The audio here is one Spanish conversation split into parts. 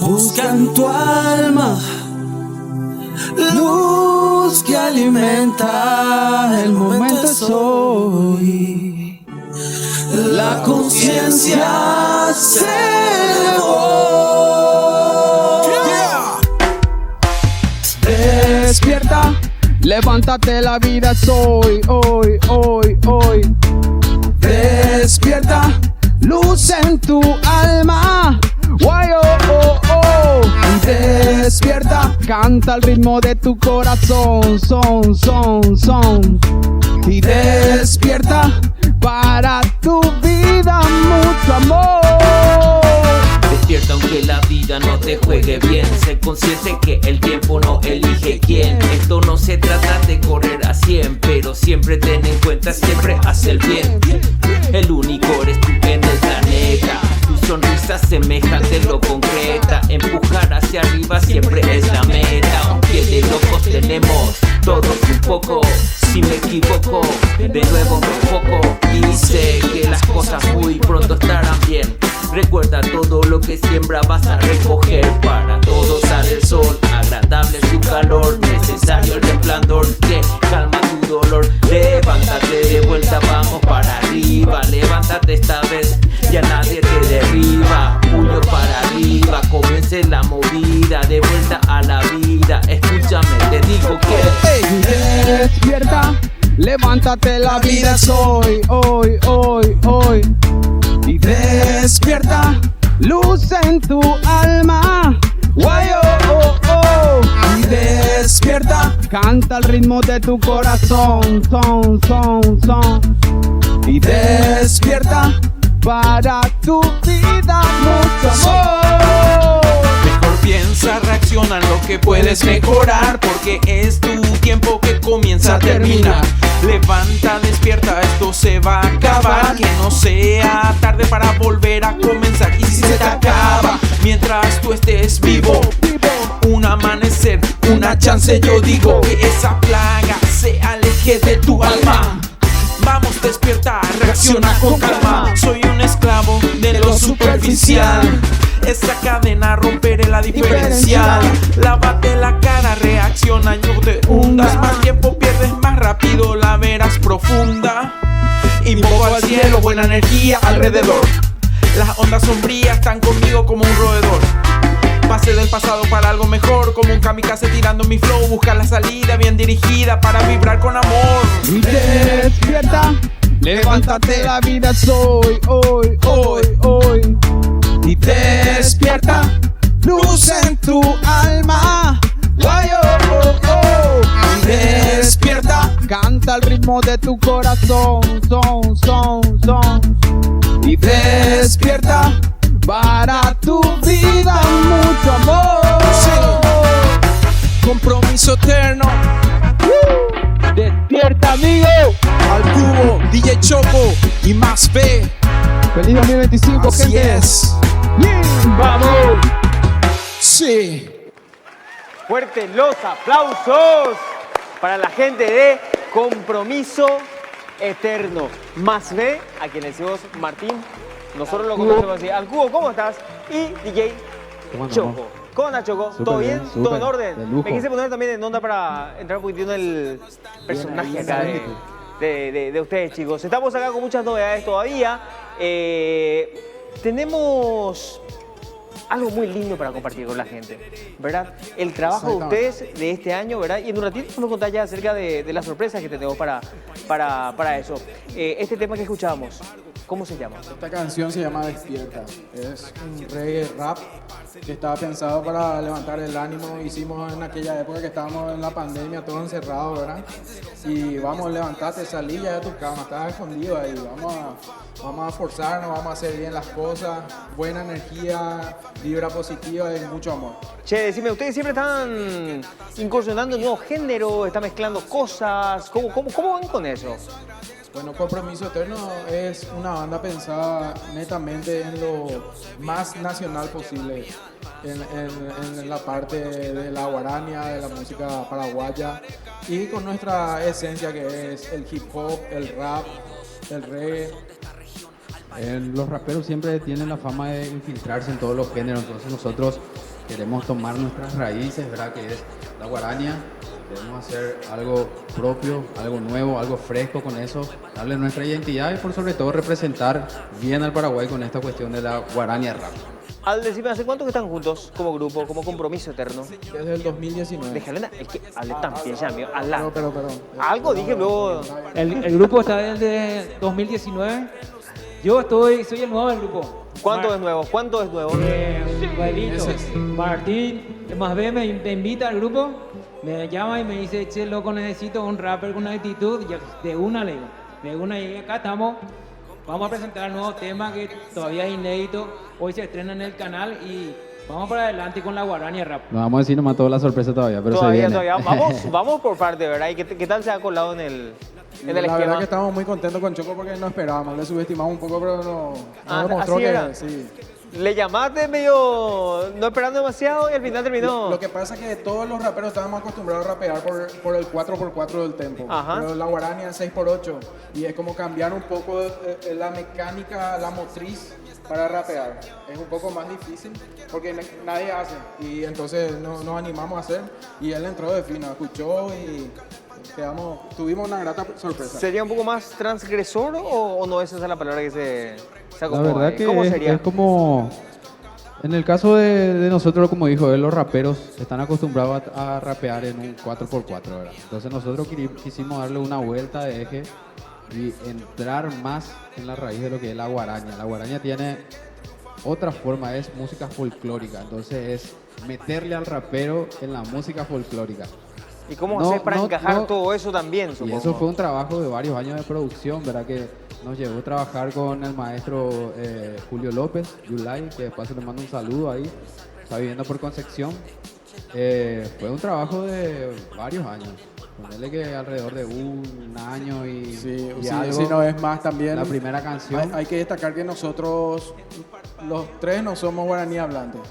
Busca en tu alma luz que alimenta el momento es hoy. La conciencia se elevó. Despierta, levántate, la vida es hoy, hoy, hoy, hoy. Despierta, luz en tu alma. Guay, oh, oh, oh. Despierta, canta al ritmo de tu corazón, son, son, son. Y despierta, para tu vida mucho amor. Despierta aunque la vida no te juegue bien. Sé consciente que el tiempo no elige quién. Esto no se trata de correr a 100, pero siempre ten en cuenta, siempre haz el bien. El único eres tú en el planeta. Tu sonrisa semejante lo concreta. Empujar hacia arriba siempre es la meta. Aunque de locos tenemos todos un poco. Si me equivoco, de nuevo me enfoco. Y sé que las cosas muy pronto estarán bien. Recuerda, todo lo que siembra vas a recoger. Para todos sale el sol, agradable su calor. Necesario el resplandor que calma tu dolor. Levántate de vuelta, vamos para arriba. Levántate esta vez, ya nadie te derriba. Puño para arriba, comience la movida. De vuelta a la vida, escúchame, te digo que despierta, levántate, la vida es hoy, hoy, hoy, hoy. Y despierta, luz en tu alma. Guay, oh, oh, oh. Y despierta, canta al ritmo de tu corazón, son, son, son. Y despierta, para tu vida mucho amor. Mejor piensa, reacciona en lo que puedes mejorar, porque es tu tiempo que comienza a terminar. Levanta, despierta, esto se va a acabar. Que no sea tarde para volver a comenzar. Y si se te acaba mientras tú estés vivo, un amanecer, una chance, yo digo que esa plaga se aleje de tu alma. Vamos, despierta, reacciona con calma. Soy un esclavo de lo superficial. Esa cadena romperé la diferencial. Lávate la cara, reacciona y no te hundas. Más tiempo pierdes, más rápido la verás profunda. Invoco al cielo, buena energía alrededor. Las ondas sombrías están conmigo como un roedor. Pasé del pasado para algo mejor, como un kamikaze tirando mi flow. Buscar la salida bien dirigida para vibrar con amor. Y despierta, levántate, la vida es hoy, hoy, hoy, hoy. Y despierta, luz en tu alma. Guay, oh, oh, oh. Y despierta, canta al ritmo de tu corazón, son, son, son. Y despierta, para tu vida mucho amor. Sí. Compromiso eterno. Despierta, amigo. Al Cubo, DJ Choco y Más B. Feliz 2025, Así gente. es. ¡Vamos! Sí. Fuertes los aplausos para la gente de Compromiso Eterno. Más B, a quien le decimos Martín. Nosotros lo conocemos así. Al Cubo, ¿cómo estás? Y DJ Choco. ¿Cómo andas, Choco? ¿Todo bien? ¿Todo en orden? Me quise poner también en onda para entrar un poquitito en el personaje acá de ustedes, chicos. Estamos acá con muchas novedades todavía. Tenemos algo muy lindo para compartir con la gente, ¿verdad? El trabajo de ustedes de este año, ¿verdad? Y en un ratito nos contás ya acerca de las sorpresas que tenemos para eso. Este tema que escuchábamos, ¿cómo se llama? Esta canción se llama Despierta. Es un reggae rap que estaba pensado para levantar el ánimo. Hicimos en aquella época que estábamos en la pandemia, todos encerrados, ¿verdad? Y vamos, levantate, salí ya de tu cama, estabas escondido ahí. Vamos a forzarnos, vamos a hacer bien las cosas. Buena energía, vibra positiva y mucho amor. Che, decime, ustedes siempre están incursionando en nuevos géneros, están mezclando cosas. ¿Cómo van con eso? Bueno, Compromiso Eterno es una banda pensada netamente en lo más nacional posible, en la parte de la guarania, de la música paraguaya y con nuestra esencia que es el hip hop, el rap, el reggae. Los raperos siempre tienen la fama de infiltrarse en todos los géneros, entonces nosotros queremos tomar nuestras raíces, ¿verdad? Que es la guaraña. Queremos hacer algo propio, algo nuevo, algo fresco con eso, darle nuestra identidad y por sobre todo representar bien al Paraguay con esta cuestión de la guaraña rap. Al decirme, ¿hace cuánto que están juntos como grupo, como Compromiso Eterno? Desde el 2019. Déjale, es que hable también, ya, amigo, habla. Pero. Algo dije luego. El grupo está desde 2019. Yo soy el nuevo del grupo. ¿Cuánto es nuevo? ¿Cuánto es nuevo? Bailito. Martín, más B me invita al grupo, me llama y me dice, che, loco, necesito un rapper con actitud. Y yo, de una le digo, de una, y acá estamos. Vamos a presentar el nuevo tema que todavía es inédito. Hoy se estrena en el canal y vamos para adelante con la guaraña rap. No vamos a decir nomás toda la sorpresa todavía, pero Todavía. se viene. Vamos por parte, ¿verdad? ¿Y qué tal se ha colado en el La esquema? verdad que estamos muy contentos con Choco porque no esperábamos, le subestimamos un poco, pero nos demostró así que era. sí. Le llamaste medio no esperando demasiado y al final terminó. Lo que pasa es que todos los raperos estábamos acostumbrados a rapear por el 4x4 del tempo. Ajá. Pero la guaraña es 6x8 y es como cambiar un poco la mecánica, la motriz para rapear. Es un poco más difícil porque nadie hace y entonces nos animamos a hacer y él entró de fino, escuchó y tuvimos una grata sorpresa. ¿Sería un poco más transgresor o no? Esa es la palabra que se La acomoda verdad ahí. que ¿Cómo es sería? como, en el caso de nosotros, como dijo él, los raperos están acostumbrados a rapear en un 4x4, ¿verdad? Entonces nosotros quisimos darle una vuelta de eje y entrar más en la raíz de lo que es la guaraña. La guaraña tiene otra forma, es música folclórica, entonces es meterle al rapero en la música folclórica. ¿Y cómo hacer para encajar todo eso también, Y supongo? eso fue un trabajo de varios años de producción, ¿verdad? Que nos llevó a trabajar con el maestro Julio López, Yulay, que de paso le mando un saludo ahí, está viviendo por Concepción. Fue un trabajo de varios años, ponerle que alrededor de un año y algo, si no es más también. la primera canción. Hay que destacar que nosotros, los tres, no somos guaraní hablantes.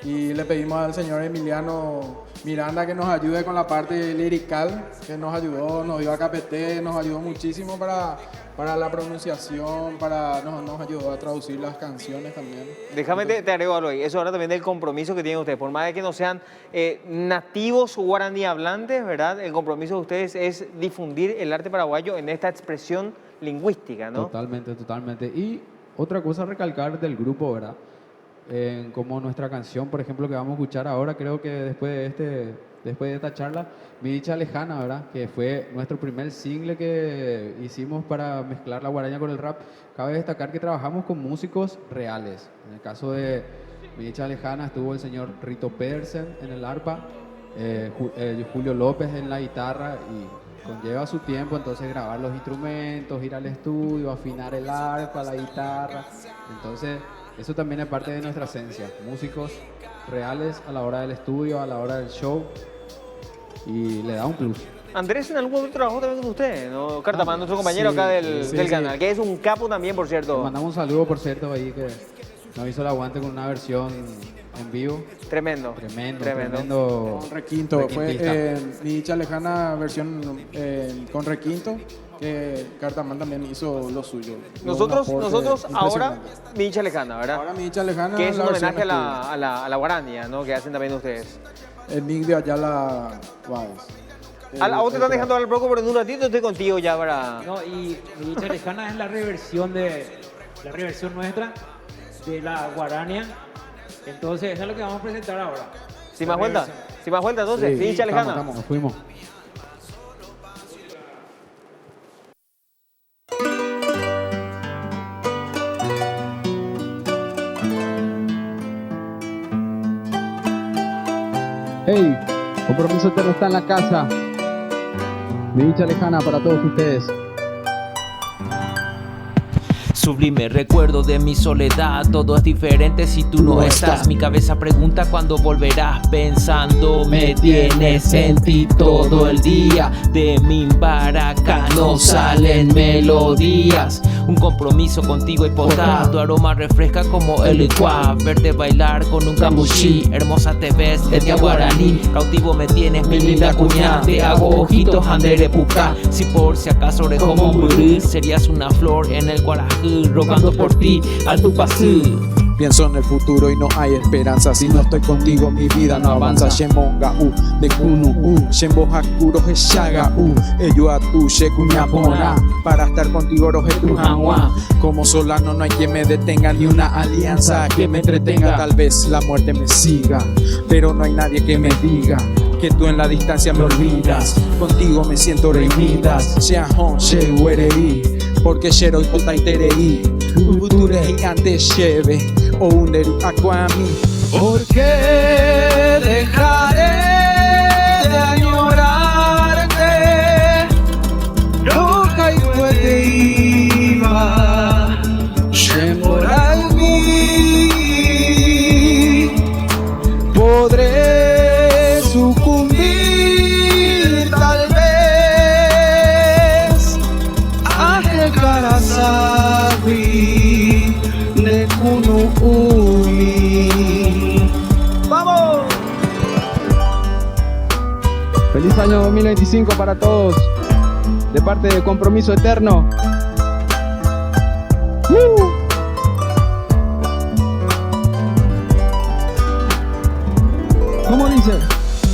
Y le pedimos al señor Emiliano Miranda que nos ayude con la parte lirical, que nos ayudó, nos dio a KPT, nos ayudó muchísimo para la pronunciación, nos ayudó a traducir las canciones también. Déjame te agrego algo ahí. Eso habla también del compromiso que tienen ustedes. Por más de que no sean nativos guaraní hablantes, ¿verdad? El compromiso de ustedes es difundir el arte paraguayo en esta expresión lingüística, ¿no? Totalmente. Y otra cosa a recalcar del grupo, ¿verdad? Como nuestra canción, por ejemplo, que vamos a escuchar ahora, creo que después de esta charla, Mi Dicha Lejana, ¿verdad? Que fue nuestro primer single que hicimos para mezclar la guaraña con el rap. Cabe destacar que trabajamos con músicos reales. En el caso de Mi Dicha Lejana estuvo el señor Rito Pedersen en el arpa, Julio López en la guitarra y conlleva su tiempo, entonces grabar los instrumentos, ir al estudio, afinar el arpa, la guitarra. Entonces eso también es parte de nuestra esencia, músicos reales a la hora del estudio, a la hora del show, y le da un plus. Andrés en algún momento trabajó también con usted, ¿no? Cartamán, nuestro compañero acá del canal, que es un capo también, por Le cierto. mandamos un saludo, por cierto, ahí que nos hizo el aguante con una versión en vivo. Tremendo. Con requinto, fue Mi Dicha Lejana versión con requinto, que Cartamán también hizo lo suyo. Nosotros ahora, impresionante. Mi Dicha Lejana, ¿verdad? Ahora Mi Dicha Lejana, Que es un la versión homenaje estudio. a la guaraña, ¿no? Que hacen también ustedes. El Nick de Ayala Báez. A vos te están dejando hablar poco, pero en un ratito estoy contigo ya para... No, y Mi Dicha Lejana es la reversión nuestra de la guaraña. Entonces, eso es lo que vamos a presentar ahora. ¿Sin más vuelta? ¿Sin más vuelta entonces? Sí, Mi Dicha Lejana. Nos fuimos. Hey, Compromiso Eterno está en la casa. Mi Dicha Lejana para todos ustedes. Sublime recuerdo de mi soledad, todo es diferente si tú no estás. Mi cabeza pregunta cuándo volverás, pensando me tienes en ti todo el día. De mi baraca no salen melodías. Un compromiso contigo y posar, tu aroma refresca como el licuá. Verte bailar con un cambuchí, hermosa te ves, etnia guaraní. Cautivo me tienes, mi linda cuñada. Te hago ojitos, andere puca. Si por si acaso orejo morir, serías una flor en el guarajú, rogando por ti al tu pasú. Pienso en el futuro y no hay esperanza. Si no estoy contigo mi vida no avanza. Shemonga de kunu Shembo hakuro shaga Ello a tu shekuñapona. Para estar contigo roje tu hanwa. Como Solano no hay quien me detenga, ni una alianza que me entretenga. Tal vez la muerte me siga, pero no hay nadie que me diga que tú en la distancia me olvidas. Contigo me siento reunidas. Sheahon shewerei porque Sheroi Totai Terei Uture gigante Sheve o Underu Aquami. ¿Por qué dejaré de añorarte? Roja y fuerte iba Shemorai podré sucumbir tal vez a Hekarasabi de Kunu Umi. ¡Vamos! Feliz año 2025 para todos, de parte de Compromiso Eterno. ¿Cómo dice?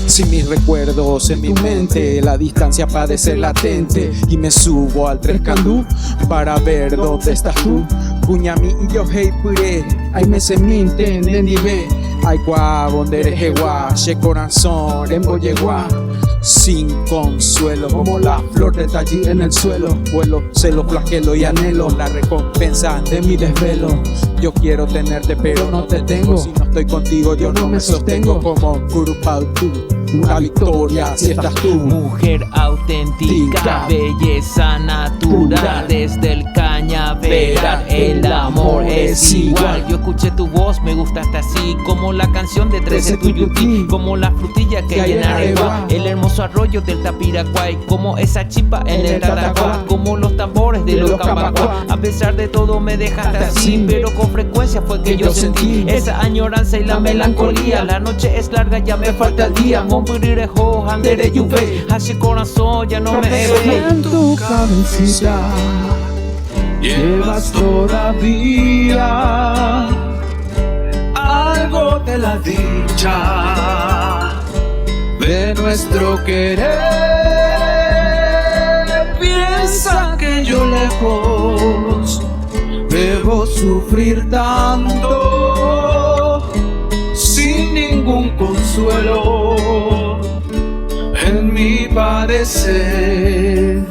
Si mis recuerdos en mi mente, la distancia parece latente y me subo al Trescandú para ver dónde estás tú. Cuñami y yo hey pure, ay me se minten de nive, ay gua bondere jewa, che corazón en boyegua. Sin consuelo, como la flor de allí en el suelo. Vuelo, celo, flagelo y anhelo la recompensa de mi desvelo. Yo quiero tenerte pero no te tengo. Si no estoy contigo yo no me sostengo. Como Kurupautu, una victoria si estás tú. Mujer auténtica, belleza natural. Desde el cañaveral el amor es igual. Yo escuché tu voz, me gustaste así, como la canción de 13 Tuyuti, como la frutilla que hay en Areguá, el hermoso arroyo del Tapiraguay, como esa chipa en el Tatacuá, como los tambores de los Cambacuá. A pesar de todo me dejaste así, pero con frecuencia fue que yo sentí esa añoranza y la melancolía. La noche es larga, ya me falta el día. Mombirirejo, andere yuve, hace corazón, ya no me En tu cabecita llevas todavía algo de la dicha de nuestro querer. Piensa que yo lejos debo sufrir tanto sin ningún consuelo en mi padecer.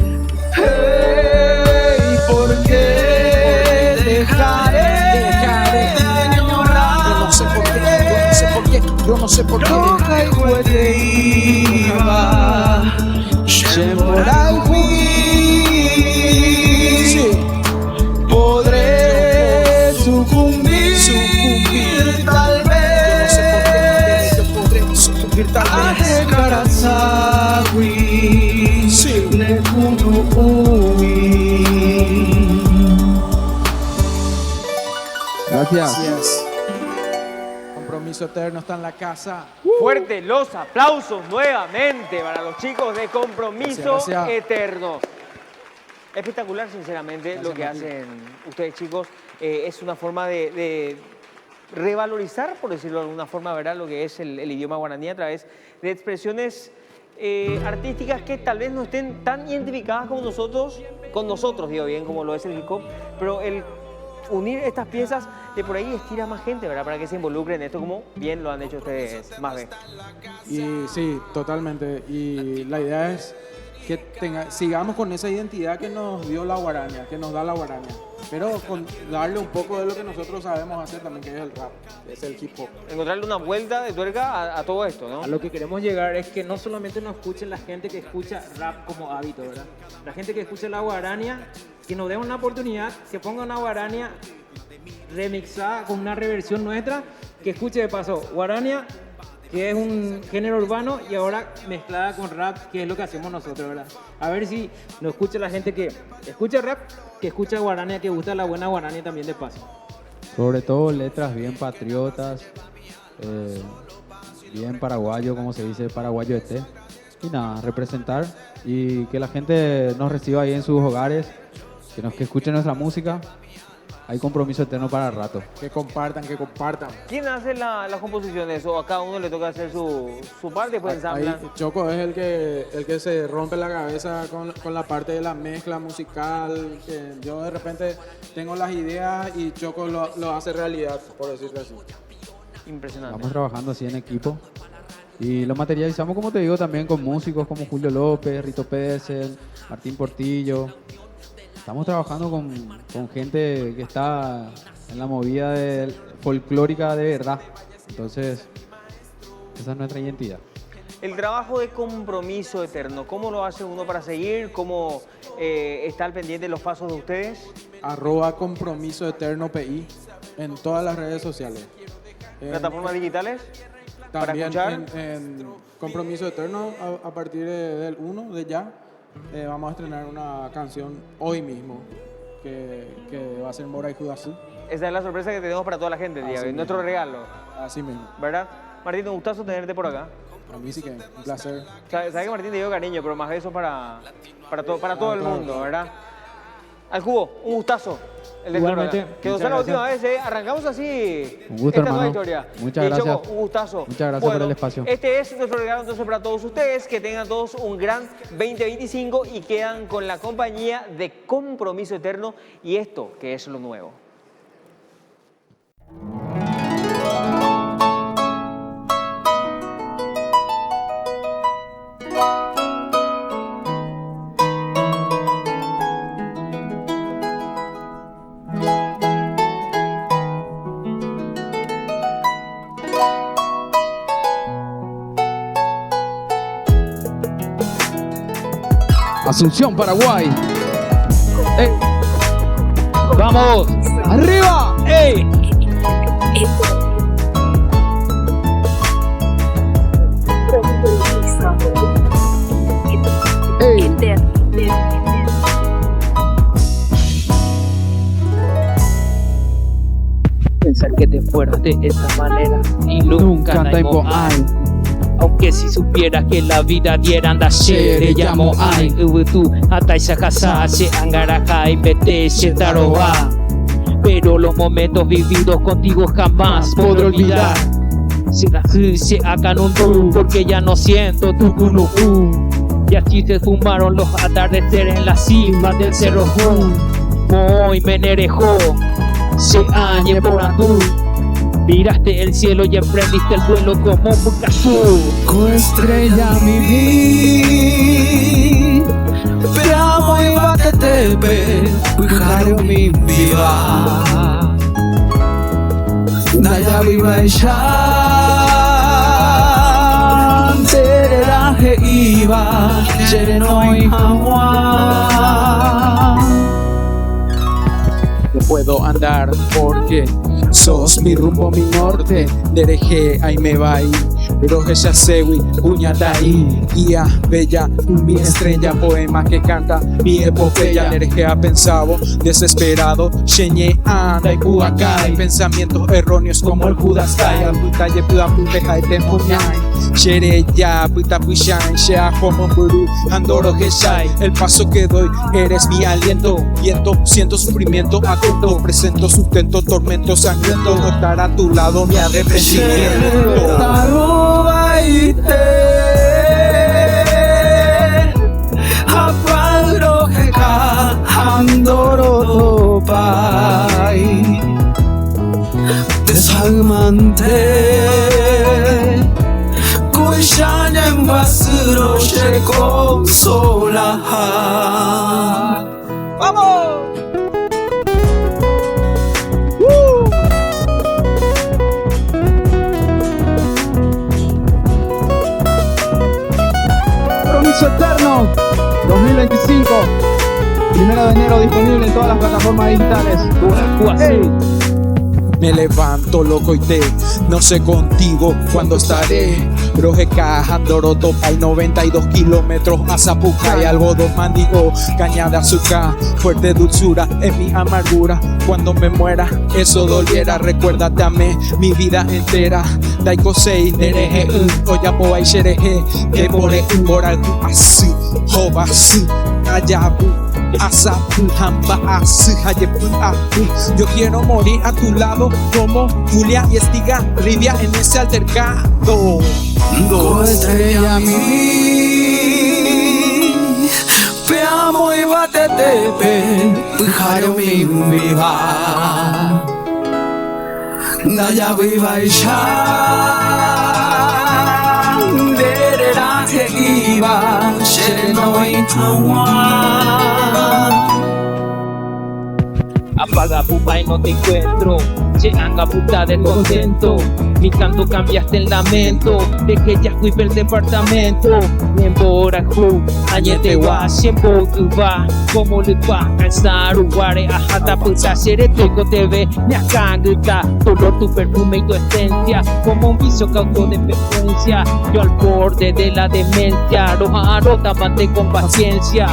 Hey, ¿por qué dejaré de añorar? Yo no sé por qué, yo no sé por qué, yo no sé por qué. Roja y fuerte iba Shemorai podré sucumbir tal vez. Yo podré sucumbir tal vez. Hekarasabi de Kunu Umi. Gracias. Gracias. Compromiso Eterno está en la casa. Fuerte los aplausos nuevamente para los chicos de Compromiso Gracias. Eterno. Espectacular, sinceramente, Gracias, lo que Martín. hacen ustedes, chicos. Es una forma de revalorizar, por decirlo de alguna forma, ¿verdad?, lo que es el idioma guaraní a través de expresiones artísticas que tal vez no estén tan identificadas con nosotros, digo bien, como lo es el hip hop, pero el unir estas piezas de por ahí estira más gente, ¿verdad?, para que se involucren en esto, como bien lo han hecho ustedes, más bien. Y sí, totalmente. Y la idea es que sigamos con esa identidad que nos dio la guaraña, que nos da la guaraña, pero con darle un poco de lo que nosotros sabemos hacer también, que es el rap, que es el hip hop. Encontrarle una vuelta de tuerca a todo esto, ¿no? A lo que queremos llegar es que no solamente nos escuchen la gente que escucha rap como hábito, ¿verdad? La gente que escucha la guarania, que nos dé una oportunidad, que ponga una guarania remixada con una reversión nuestra, que escuche de paso guarania, que es un género urbano, y ahora mezclada con rap, que es lo que hacemos nosotros, ¿verdad? A ver si nos escucha la gente que escucha rap, que escucha guarania, que gusta la buena guarania también de paso. Sobre todo letras bien patriotas, bien paraguayo, como se dice, paraguayo este. Y nada, representar y que la gente nos reciba ahí en sus hogares, que escuchen nuestra música. hay compromiso eterno para rato. Que compartan, que compartan. ¿Quién hace las composiciones? ¿O a cada uno le toca hacer su parte y después Ahí ensamblan? Choco es el que se rompe la cabeza con la parte de la mezcla musical. Que yo de repente tengo las ideas y Choco lo hace realidad, por decirlo así. Impresionante. Vamos trabajando así en equipo. Y lo materializamos, como te digo, también con músicos como Julio López, Rito Pesel, Martín Portillo. Estamos trabajando con gente que está en la movida folclórica de verdad. Entonces, esa es nuestra identidad. El trabajo de compromiso eterno, ¿cómo lo hace uno para seguir? ¿Cómo está al pendiente de los pasos de ustedes? @compromiso eterno PI en todas las redes sociales. ¿Plataformas digitales? ¿Para También escuchar? en Compromiso Eterno, a partir del 1 de ya, vamos a estrenar una canción hoy mismo, que va a ser Mora y Judasú. Esa es la sorpresa que tenemos para toda la gente, Diego, Así y nuestro mismo. regalo, Así mismo. ¿verdad? Martín, un gustazo tenerte por acá. A mí sí que un placer. Sabes que Martín te dio cariño, pero más eso para todo el claro. mundo, ¿verdad? Al Cubo, un gustazo. El de Igualmente, que no muchas sea la última gracias. vez, arrancamos así Un gusto, esta nueva hermano. historia. Muchas gracias. Choco, un gustazo. Muchas gracias por el espacio. Este es nuestro regalo entonces para todos ustedes, que tengan todos un gran 2025 y quedan con la compañía de Compromiso Eterno y esto que es lo nuevo. Asunción, Paraguay. ¡Vamos! ¡Arriba! ¡Ey! ¡Ey! Pensar que te fueras de esta manera y Nunca te llamo hay. Aunque si supieras que la vida diera anda shere llamo ay ubutu ataisa casa se angaraja y mete se taroba. Pero los momentos vividos contigo jamás podré olvidar. Se hagan un ru porque ya no siento tu kunuku. Y así se fumaron los atardeceres en la cima del cerro Jun. Moy menerejó se añe por andú. Miraste el cielo y emprendiste el duelo como un Picasso. Coestrella mi vida, Pramo y Bacatepe, Pujario mi viva. Naya viva ya, Tereraje iba, Cherenoi Hawa. No puedo andar porque sos mi rumbo, mi norte. Dereje, ahí me va ahí. Roje Shasewi, Uñataí. Guía bella, mi estrella. Poema que canta mi epopeya. Dereje ha pensado, desesperado. Sheñe anda y Kuakai. Pensamientos erróneos como el Judas Kai. Putaye puda puteja y tempuñay. Shere ya, puta puishan. Shea como buru, andoro Geshai. El paso que doy, eres mi aliento. Viento, siento sufrimiento, atento. Presento sustento, tormento sangriento. No estar a tu lado, mi arrepentimiento. Taruba ite, Apagro Heka, Andoro Topai, Desalmante, Kuishanya en Basuro, Sheko Solaha. ¡Vamos! Compromiso Eterno 2025, 1 de enero, disponible en todas las plataformas digitales. ¡Ey! Me levanto loco y no sé contigo cuándo estaré. Roje Andoro Topai, 92 kilómetros a Zapucay. Algodón mandigo, caña de azúcar, fuerte dulzura en mi amargura. Cuando me muera, eso doliera. Recuérdate, amé mi vida entera. Daiko sei, nereje, oyapo ay shereje. Que more, oral, así, jobasu, ayabu. Yo quiero morir a tu lado como Julia y Estigarribia en ese altercado. Go estrella mi Pe amo y batete pe Pujayo mi viva Naya viva y ya Derera te iba Shereno y Taiwan Apaga pupa y no te encuentro. Che anga puta descontento. Mi canto cambiaste el lamento. Dejé ya fui pel departamento. Embora ju, añete wa, siempre tu va. Como le va, cansar uguare, ajata puta, seré tuico TV. Me acangita, dolor tu perfume y tu esencia. Como un vicio cauto de frecuencia. Yo al borde de la demencia. Roja rota, mate con paciencia.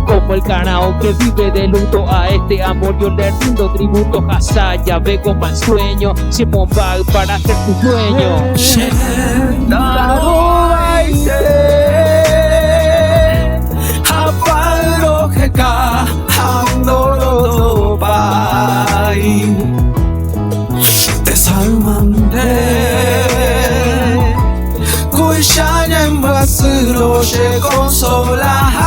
Como el canao que vive de luto a este amor, yo le rindo tributo. Hasaya, vego mal sueño, Simon Bag para ser tu dueño. Naro baite Apalo heka Handoro bai Desalmante Kuishanya en basuro se consola